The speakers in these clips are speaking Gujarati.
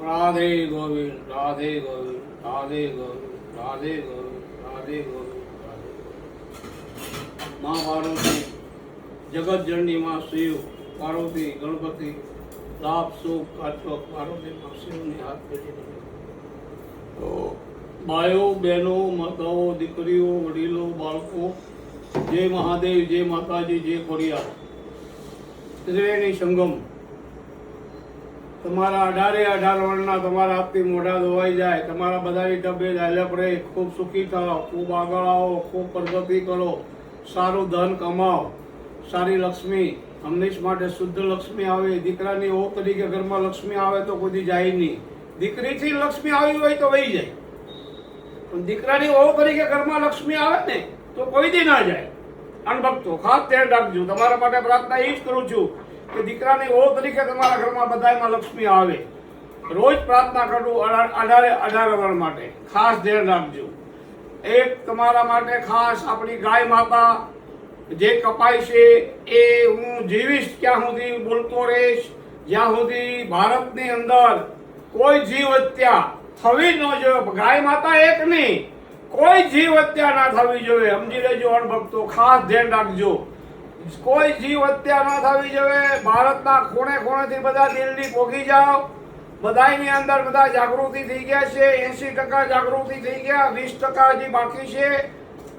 રાધે ગોવિંદ, રાધે ગોવિંદ, રાધે ગોવિંદ, રાધે ગોવિંદ, રાધે ગોવિંદ, રાધે ગોવિંદ. મા પાર્વતી, જગત જનની માં શિવ, પાર્વતી, ગણપતિ, લાભ સુખ કાચો પાર્વતી માં શિવની હાથ પેઢી. તો ભાઈઓ, બહેનો, માતાઓ, દીકરીઓ, વડીલો, બાળકો, જય મહાદેવ, જય માતાજી, જય ખોડિયાર. ત્રિવેણી સંગમ. તમારા 18 વર્ષના તમારા હાથથી મોઢા ધોવાઈ જાય, તમારા બધાની તબિયત હાલપ રહે, ખૂબ સુખી થાઓ, ખૂબ આગળ આવો, ખૂબ પ્રગતિ કરો, સારું ધન કમાઓ, સારી લક્ષ્મી હંમેશ માટે શુદ્ધ લક્ષ્મી આવે. દીકરાની વહુ તરીકે ઘરમાં લક્ષ્મી આવે તો કોઈ જાય નહીં. દીકરીથી લક્ષ્મી આવી હોય તો વહી જાય, પણ દીકરાની વહુ તરીકે ઘરમાં લક્ષ્મી આવે ને તો કોઈ દી ના જાય. અણભક્તો ખાસ ધ્યાન રાખજો. તમારા માટે પ્રાર્થના એ જ કરું છું કે દીકરાની વહુ તરીકે તમારા ઘરમાં બધામાં લક્ષ્મી આવે. રોજ પ્રાર્થના કરું 18 વર્ષ માટે. ખાસ ધ્યાન રાખજો. એક તમારા માટે ખાસ આપણી ગાય માતા જે કપાય છે એ હું જીવીશ ત્યાં સુધી બોલતો રહીશ, જ્યાં સુધી ભારતની અંદર કોઈ જીવ હત્યા થવી ન જોઈએ. ગાય માતા એક નહીં, કોઈ જીવ હત્યા ના થવી જોઈએ. સમજી લેજો અણભક્તો, ખાસ ધ્યાન રાખજો. કોઈ જીવ હત્યા ન થવી જોઈએ. ભારતના ખૂણે ખૂણેથી બધા દિલ્હી પહોંચી જાઓ. બધાની અંદર બધા જાગૃતિ થઈ ગયા છે. 80% જાગૃતિ થઈ ગયા, 20% હજી બાકી છે.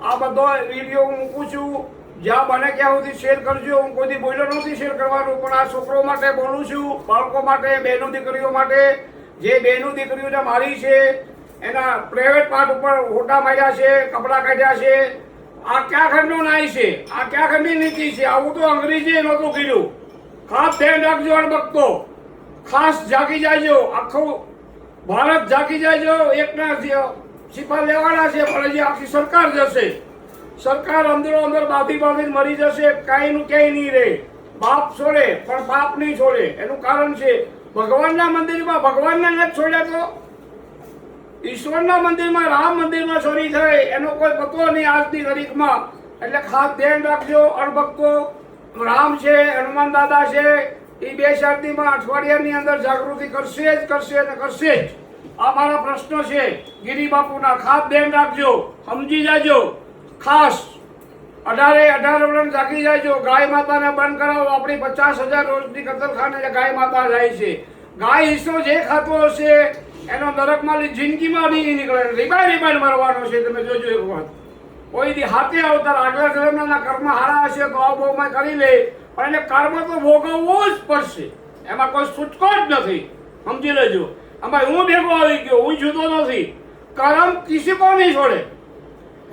આ બધો વિડીયો હું મૂકું છું, જ્યાં બને ત્યાં સુધી શેર કરજો. હું કોઈ બોલ્યો નથી શેર કરવાનું, પણ આ છોકરો માટે બોલું છું, બાળકો માટે, બહેનો દીકરીઓ માટે. જે બહેનો દીકરીઓને મારી છે એના પ્રાઇવેટ પાર્ટ ઉપર ફોટા માર્યા છે, કપડાં કાઢ્યા છે. આ ક્યાં ખંડનો ન્યાય છે? આ ક્યાં ખંડની નીતિ છે? આવું તો અંગ્રેજીએ નહોતું કીધું. ખાસ ધ્યાન રાખજો અણભક્તો, ખાસ જાગી જાયજો. આખું ભારત જાગી જાયજો. એકના સિપાહ લેવાના છે, પણ હજી આખી સરકાર જશે. સરકાર અંદરો અંદર બાંધીને મરી જશે. કાંઈનું ક્યાંય નહીં રહે. બાપ છોડે પણ બાપ નહીં છોડે. એનું કારણ છે ભગવાનના મંદિરમાં ભગવાનને નથી છોડ્યા તો ઈશ્વરના મંદિરમાં, રામ મંદિરમાં ચોરી થઈ એનો કોઈ પતો નહીં આજની તારીખમાં. એટલે ખાસ ધ્યાન રાખજો અણભક્તો. રામ છે, હનુમાન દાદા છે, એ 2 શતાબ્દીમાં અઠવાડિયાની અંદર જાગૃતિ કરશે જ કરશે અને કરશે જ. આ મારા પ્રશ્નો છે ગિરી બાપુના. ખાસ ધ્યાન રાખજો, સમજી જાજો. ખાસ 18 વર્ષ જાગી જાયજો. ગાય માતાને બંધ કરાવો. આપણી 50,000 રોજની કતલખાને ગાય માતા જાય છે. ગાય હિસ્સો જે ખાતો હશે એનો નરકમાં જિંદગીમાં નહીં નીકળે. રીબાઈ મરવાનો છે. તમે જોજો એક વખત. કોઈ દી હાથે અવતાર આગલા જન્મના કર્મ હારા હશે તો આ ભોગમાં કરી લે, પણ એટલે કર્મ તો ભોગવવો જ પડશે. એમાં કોઈ છૂટકો જ નથી. સમજી લેજો. આમાં હું ભેગો આવી ગયો, હું જુદો નથી. કર્મ કિસી કો નહીં છોડે.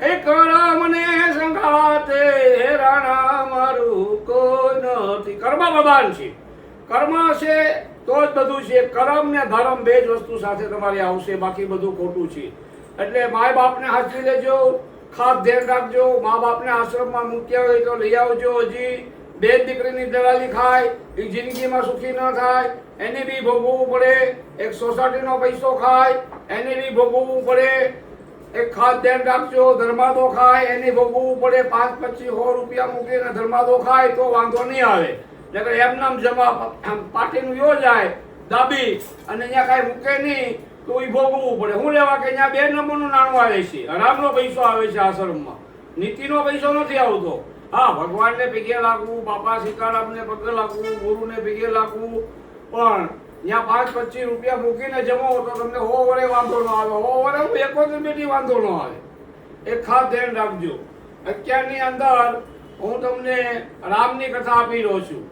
હે કર્મને સંગાતે હેરાણા મારું કોઈ નથી. કર્મ પ્રધાન છે. કર્મ છે તો જ બધું છે. કર્મ ને ધર્મ 2 જ વસ્તુ સાથે તમારી આવશે, બાકી બધું ખોટું છે. એટલે મા બાપને હાચવી લેજો. ખાસ ધ્યાન રાખજો. મા બાપને આશ્રમમાં મૂક્યા હોય તો લઈ આવજો. હજી 2 દીકરીની દલાલી ખાય એ જિંદગીમાં સુખી ન થાય, એને બી ભોગવવું પડે. એક સોસાયટીનો પૈસો ખાય એને બી ભોગવવું પડે. એક ખાસ ધ્યાન રાખજો. ધર્માદો ખાય એને ભોગવવું પડે. 5, 25, 100 રૂપિયા મૂકીને ધર્માદો ખાય તો વાંધો નહીં આવે. એટલે એમ નામ જમા પાર્ટીનું યોજાય દાબી અને અહીંયા કાંઈ મૂકે નહીં તો એ ભોગવવું પડે. શું લેવા કે અહીંયા 2 નંબરનું નાણું આવે છે, હરામનો પૈસો આવે છે આશ્રમમાં. નીતિનો પૈસો નથી આવતો. હા, ભગવાનને પગે લાગવું, બાપા સીતારામને પગે લાગવું, ગુરુને પગે લાગવું, પણ ત્યાં 5, 25 રૂપિયા મૂકીને જમો તો તમને 100 વરે વાંધો ન આવે. 100 વરે 71 બેટી વાંધો ન આવે. એ ખાસ ધ્યાન રાખજો. અત્યારની અંદર હું તમને રામની કથા આપી રહ્યો છું.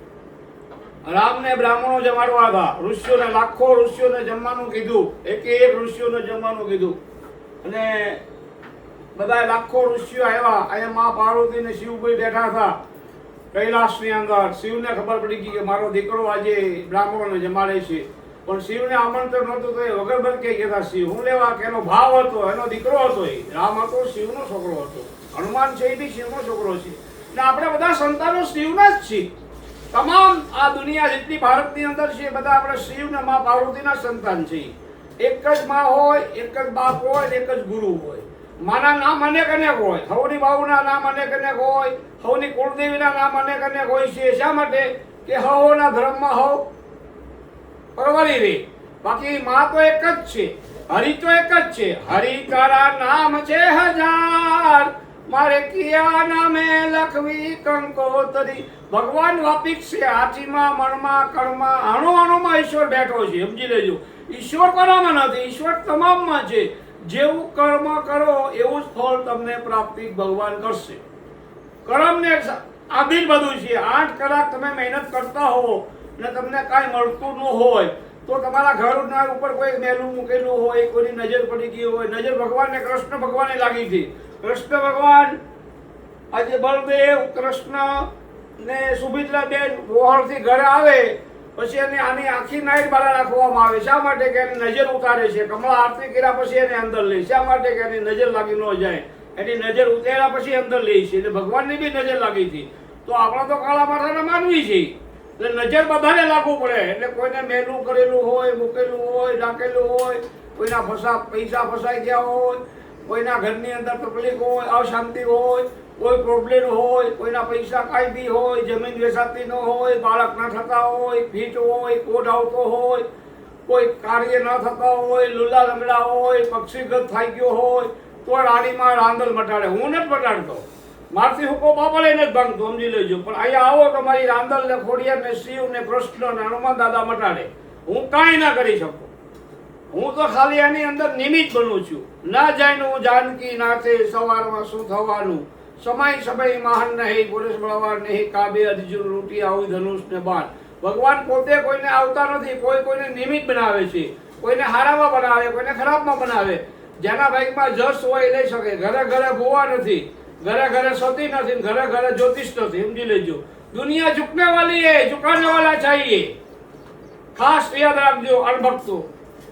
રામને બ્રાહ્મણો જમાડવા હતા. ઋષિઓને, લાખો ઋષિઓને જમવાનું કીધું. એક ઋષિઓને જમવાનું કીધું અને બધા લાખો ઋષિઓ આવ્યા. અહીંયા મા પાર્વતી ને શિવભાઈ બેઠા હતા કૈલાસની અંદર. શિવને ખબર પડી ગઈ કે મારો દીકરો આજે બ્રાહ્મણોને જમાડે છે, પણ શિવને આમંત્રણ નહોતું તો એ વગર બંધ કહેતા શિવ હું લેવા કે એનો ભાવ હતો, એનો દીકરો હતો. એ રામ હતો, શિવનો છોકરો હતો. હનુમાન છે એ બી શિવનો છોકરો છે. એટલે આપણે બધા સંતાનો શિવના જ છીએ. તમામ આ દુનિયા જેટલી ભારતની અંદર છે બધા આપણે શિવ ને મા પાર્વતીના સંતાન છીએ. એક જ માં હોય, એક જ બાપ હોય, એક જ ગુરુ હોય. માના નામ અનેક અનેક હોય. હવની બાઉના નામ અનેક અનેક હોય. હવની કુળદેવીના નામ અનેક અનેક હોય છે. શા માટે? કે હવોના ધર્મમાં હવ પરવારી રહે. બાકી માં તો એક જ છે, હરિ તો એક જ છે. હરિ તારા નામ છે હજાર, મારે કિયા નામે લખવી કંકોતરી. ભગવાન વાપિક છે, આચીમાં મણમાં કણમાં અણુ અણુમાં ઈશ્વર બેઠો છે. સમજી લેજો, ઈશ્વર કોનામાં નથી, ઈશ્વર તમામમાં છે. જેવું કર્મ કરો એવું જ ફળ તમને પ્રાપ્તિ ભગવાન કરશે. કર્મને આધીન બધું છે. 8 કલાક તમે મહેનત કરતા હો ને તમને કાંઈ મળતું ન હોય તો તમારા ઘરના ઉપર કોઈ મેલું મૂકેલું હોય, કોઈની નજર પડી ગઈ હોય. નજર ભગવાનને, કૃષ્ણ ભગવાનને લાગી હતી. કૃષ્ણ ભગવાન આજે બળદેવ કૃષ્ણ ને સુભદ્રાબેન વોહળથી ઘરે આવે પછી એને આની આખી નાઈટ બહાર રાખવામાં આવે. શા માટે? કે એની નજર ઉતારે છે. કમળા આરતી કર્યા પછી એને અંદર લે. શા માટે? કે એની નજર લાગી ન જાય. એની નજર ઉતાર્યા પછી અંદર લે છે. એટલે ભગવાનની બી નજર લાગી હતી. તો આપણે તો કાળા માથાને માનવી છે, એટલે નજર બધાને લાગવું પડે. એટલે કોઈને મેલું કરેલું હોય, મૂકેલું હોય, ઢાંકેલું હોય, કોઈના પૈસા ફસાઈ ગયા હોય, કોઈના ઘરની અંદર તકલીફ હોય, અશાંતિ હોય, કોઈ પ્રોબ્લેમ હોય, કોઈના પૈસા કાયદી હોય, જમીન વેચાતી ન હોય, બાળક ન થતા હોય, ફીટ હોય, કોડ આવતો હોય, કોઈ કાર્ય ન થતા હોય, લુલા લંગડા હોય, પક્ષીગત થઈ ગયો હોય તો રાણીમાં રાંદલ મટાડે. હું નથી મટાડતો, મારથી હુકો બાપા લઈને જ ભાંગતો. સમજી લેજો. પણ અહીંયા આવો તો મારી રાંદલ ને ખોડિયાર ને શિવ ને કૃષ્ણ ને હનુમાન દાદા મટાડે. હું કાંઈ ના કરી શકું. હું તો ખાલી એની અંદર નિમિત્ત બનું છું. ના જાણ્યું જાનકી નાથે સવારમાં શું થવાનું, સમય સમય મહાન નહીં, પુરુષ બળવાન નહીં, કાબે અર્જુન રૂટી આવું ધનુષ ને બાણ. ભગવાન પોતે કોઈને આવતા નથી, કોઈને નિમિત્ત બનાવે છે. કોઈને હારામાં બનાવે, કોઈને ખરાબમાં બનાવે. જેના ભાગમાં જસ હોય એ લઈ શકે. ઘરે ઘરે ભૂવા નથી, ઘરે ઘરે સતી નથી, ઘરે ઘરે જ્યોતિષ નથી. સમજી લેજો. દુનિયા ઝુકને વાલી હે, ઝુકાને વાલા ચાહીએ. ખાસ યાદ રાખજો અણભક્તો,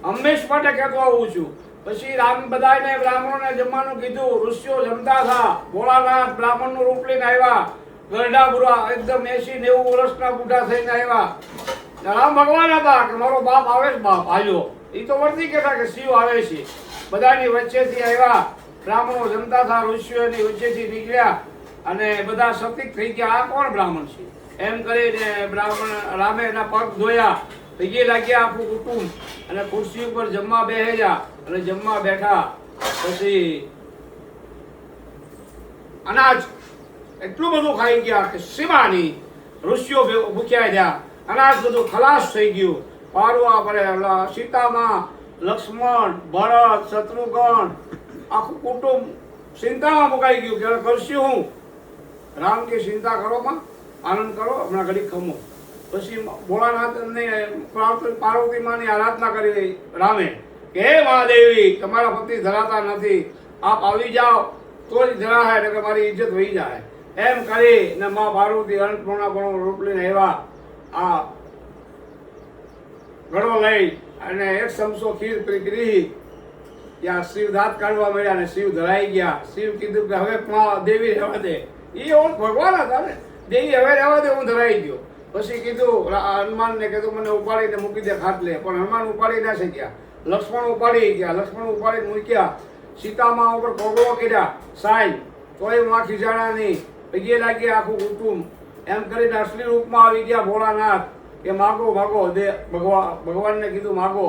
હંમેશ માટે કહેતો આવું છું. પછી બધાને બ્રાહ્મણોને જમવાનું કીધું. ઋષિઓ જમતા હતા. ભોળાનાથ બ્રાહ્મણનું રૂપ લઈને આવ્યા. ગરડા બુરા એકદમ 80-90 વર્ષના બુઢા થઈને આવ્યા. રામ ભગવાન હતા કે મારો બાપ આવે છે, બાપ આવ્યો. એ તો વર્તી કહેતા કે શિવ આવે છે. બધાની વચ્ચેથી આવ્યા. બ્રાહ્મણો જમતા હતા, ઋષિઓની વચ્ચેથી નીકળ્યા અને બધા સતીક થઈ ગયા. આ કોણ બ્રાહ્મણ છે એમ કરીને બ્રાહ્મણ રામે એના પગ ધોયા. પૈકી લાગ્યા આખું કુટુંબ અને ખુરશી ઉપર જમવા બેસ્યા અને જમવા બેઠા. પછી અનાજ એટલું બધું ખાઈ ગયા કે સીમાની ઋષિઓ ભૂખ્યા થયા. અનાજ બધું ખલાસ થઈ ગયું. પારવા પડે. સીતામાં, લક્ષ્મણ, ભરત, શત્રુઘ્ન આખું કુટુંબ ચિંતામાં મુકાઈ ગયું કે કરશું હું. રામ કે ચિંતા કરો માં, આનંદ કરો, હમણાં ઘડી ખમો. પછી ભોળાનાથને પાર્વતી માની આરાધના કરી રામે કે હે મહાદેવી, તમારા પતિ ધરાતા નથી, આપ આવી જાઓ તો જ ધરાય, એટલે મારી ઇજ્જત વહી જાય. એમ કરી ને મા પાર્વતી અન્નપૂર્ણા પણ રૂપ લઈને આવ્યા. આ ઘડો લઈ અને એક સમસો ખીર કરી. ત્યાં શિવ દાંત કાઢવા મળ્યા અને શિવ ધરાઈ ગયા. શિવ કીધું કે હવે દેવી રહેવા દે. એ ભગવાન હતા ને, દેવી હવે રહેવા દે, હું ધરાઈ ગયો. પછી કીધું હનુમાનને કીધું મને ઉપાડીને મૂકી દે ખાટલે. પણ હનુમાન ઉપાડી ના શક્યા. લક્ષ્મણ ઉપાડી ગયા. લક્ષ્મણ ઉપાડીને મૂક્યા. સીતામાં ઉપર કોગળો કર્યા સાઈ, તોય માં ખીજાણા નહીં. પગે લાગી આખું કુટુંબ. એમ કરીને અસલી રૂપમાં આવી ગયા ભોળાનાથ કે માગો માગો દે. ભગવાનને કીધું માગો.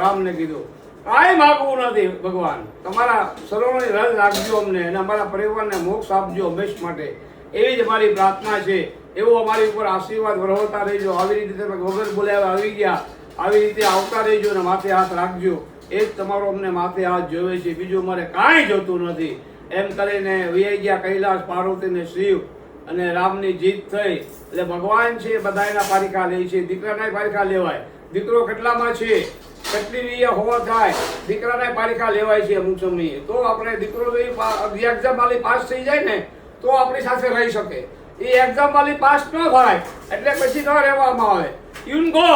રામને કીધું કાંઈ માગવું નથી ભગવાન, તમારા સર્વોની રજ રાખજો અમને અને અમારા પરિવારને મોક્ષ આપજો હંમેશ માટે. એવી જ અમારી પ્રાર્થના છે. એવો અમારી ઉપર આશીર્વાદ વરસતા રહેજો. આવી રીતે તમે વગર બોલ્યા આવી ગયા, આવી રીતે આવતા રહેજો અને માથે હાથ રાખજો. એ જ તમારો અમને માથે હાથ જોવે છે, બીજું અમારે કાંઈ જોતું નથી. એમ કરીને વૈયા ગયા કૈલાસ. પાર્વતીને શિવ અને રામની જીત થઈ. એટલે ભગવાન છે બધાના પારીખા લે છે. દીકરાના પારીખા લેવાય. દીકરો કેટલામાં છે, કેટલી હોવા થાય, દીકરાના પારીખા લેવાય છે અમુક સમયે. તો આપણે દીકરો એક્ઝામ વાળી પાસ થઈ જાય ને તો આપણી સાથે રહી શકે. એ એક્ઝામ વાળી પાસ ન થાય એટલે પછી ન રહેવામાં આવે. યુન ગો.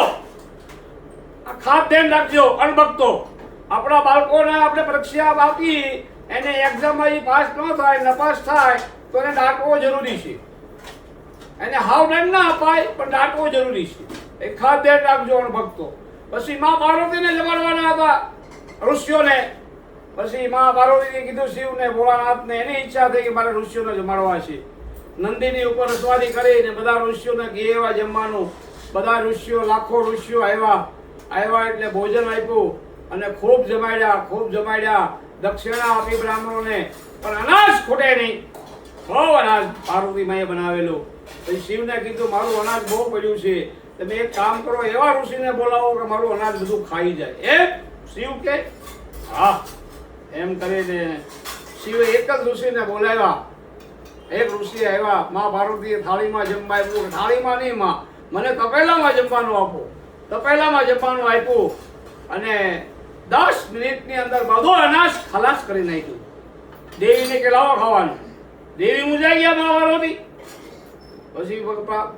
આ ખાસ ધ્યાન રાખજો અણભક્તો. આપણા બાળકોને આપણે પરીક્ષા આપી, એને એક્ઝામમાં પાસ ન થાય, નપાસ થાય તો એને દાટવો જરૂરી છે. એને હાવ દંડ ના અપાય પણ દાટવો જરૂરી છે. એ ખાસ ધ્યાન રાખજો અણભક્તો. પછી મા પાર્વતીને જમાડવાના હતા ઋષિઓને. પછી મા પાર્વતીએ કીધું શિવને, ભોળાનાથને. એની ઈચ્છા થઈ કે મારે ઋષિઓને જમાડવા છે. નંદીની ઉપર રસવાડી કરીને બધા ઋષિઓને ઘેવા જમવાનું. બધા ઋષિઓ, લાખો ઋષિઓ આવ્યા આવ્યા એટલે ભોજન આપ્યું અને ખૂબ જમાડ્યા દક્ષિણા આપી બ્રાહ્મણોને, પણ અનાજ ખૂટે નહીં. બહુ અનાજ પાર્વતી માએ બનાવેલું. પછી શિવને કીધું મારું અનાજ બહુ પડ્યું છે, તમે એક કામ કરો, એવા ઋષિને બોલાવો કે મારું અનાજ બધું ખાઈ જાય. શિવ કે હા. એમ કરીને શિવે એક જ ઋષિને બોલાવ્યા. એક ઋષિ આવ્યા, મા પાર્વતીએ થાળીમાં જમવા આપ્યું. થાળીમાં નહીં માં, મને તપેલામાં જમવાનું આપો. તપેલામાં જમવાનું આપ્યું અને 10 મિનિટની અંદર બધો અનાજ ખલાસ કરી નાખ્યું. દેવીને કે લાવો ખાવાનું. દેવી મૂંઝાઈ ગયા મા પાર્વતી. પછી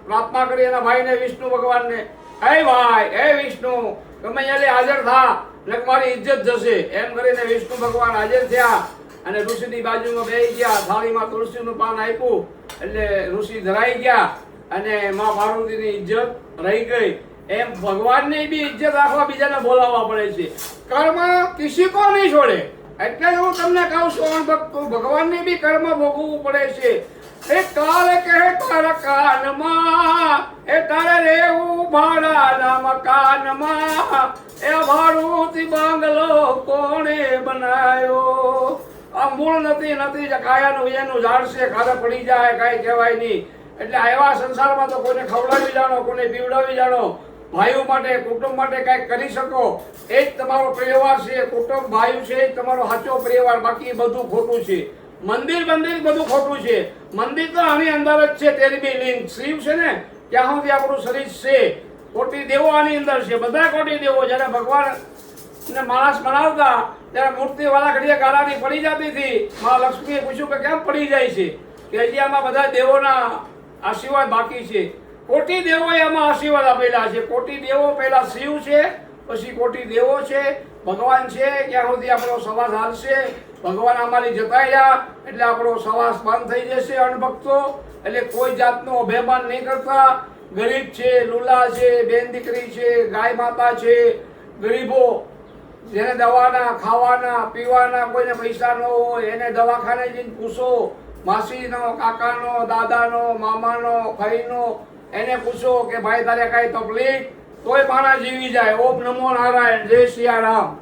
પ્રાર્થના કરી એના ભાઈને વિષ્ણુ ભગવાનને, હે ભાઈ, હે વિષ્ણુ, તમે અહીંયા હાજર થા ને મારી ઇજ્જત જશે. એમ કરીને વિષ્ણુ ભગવાન હાજર થયા અને ઋષિની બાજુમાં બેસી ગયા. થાળીમાં તુલસીનું પાન આપ્યું એટલે ઋષિ ધરાઈ ગયા અને મા પાર્વતીની ઇજ્જત રહી ગઈ. એમ ભગવાનની બી ઇજ્જત રાખવા બીજાને બોલાવવા પડે છે. કર્મ કિસી કો નહીં છોડે. એટલે હું તમને કહું છું ભક્તો, ભગવાનની બી કર્મ ભોગવવું પડે છે. એ કાલે કહે તારા કાનમાં, એ તારે રેવું ભાડાના મકાનમાં, એ ભાડુથી બંગલો કોણે બનાવ્યો. આ મૂળ નથી કાયાનું એનું ઝાડ છે, ખાધા પડી જાય, કાંઈ કહેવાય નહીં. એટલે આવા સંસારમાં તો કોઈને ખવડાવી જાણો, કોઈને પીવડાવી જાણો, ભાઈઓ માટે, કુટુંબ માટે કાંઈક કરી શકો. એ જ તમારો પરિવાર છે. કુટુંબ, ભાઈઓ છે, એ જ તમારો સાચો પરિવાર. બાકી બધું ખોટું છે. મંદિર બધું ખોટું છે. મંદિર તો આની અંદર જ છે. તેની બી લિંક શિવ છે ને, ત્યાં સુધી આપણું શરીર છે. કોટી દેવો આની અંદર છે, બધા કોટી દેવો. જ્યારે ભગવાન ને માણસ બનાવતા ત્યારે મૂર્તિ વાળા ઘડીએ ગાળાની પડી જતી હતી. મા લક્ષ્મીએ પૂછ્યું કે કેમ પડી જાય છે? કે હજી આમાં બધા દેવોના આશીર્વાદ બાકી છે. કોટી દેવોએ આમાં આશીર્વાદ આપેલા છે. કોટી દેવો પહેલા શિવ છે, પછી કોટી દેવો છે, ભગવાન છે. ત્યાં સુધી આપણો સવાસ હાલશે. ભગવાન અમારી જતાયા એટલે આપણો સવાસ બંધ થઈ જશે. અણભક્તો એટલે કોઈ જાતનો અભિમાન નહીં કરતા. ગરીબ છે, લુલા છે, બેન દીકરી છે, ગાય માતા છે, ગરીબો જેને દવાના, ખાવાના, પીવાના કોઈને પૈસા ન હોય એને દવાખાને જઈને પૂછો. માસીનો, કાકાનો, દાદાનો, મામાનો, ફઈનો, એને પૂછો કે ભાઈ તારે કાંઈ તકલીફ, તોય માણસ જીવી જાય. ઓમ નમો નારાયણ, જય સિયારામ.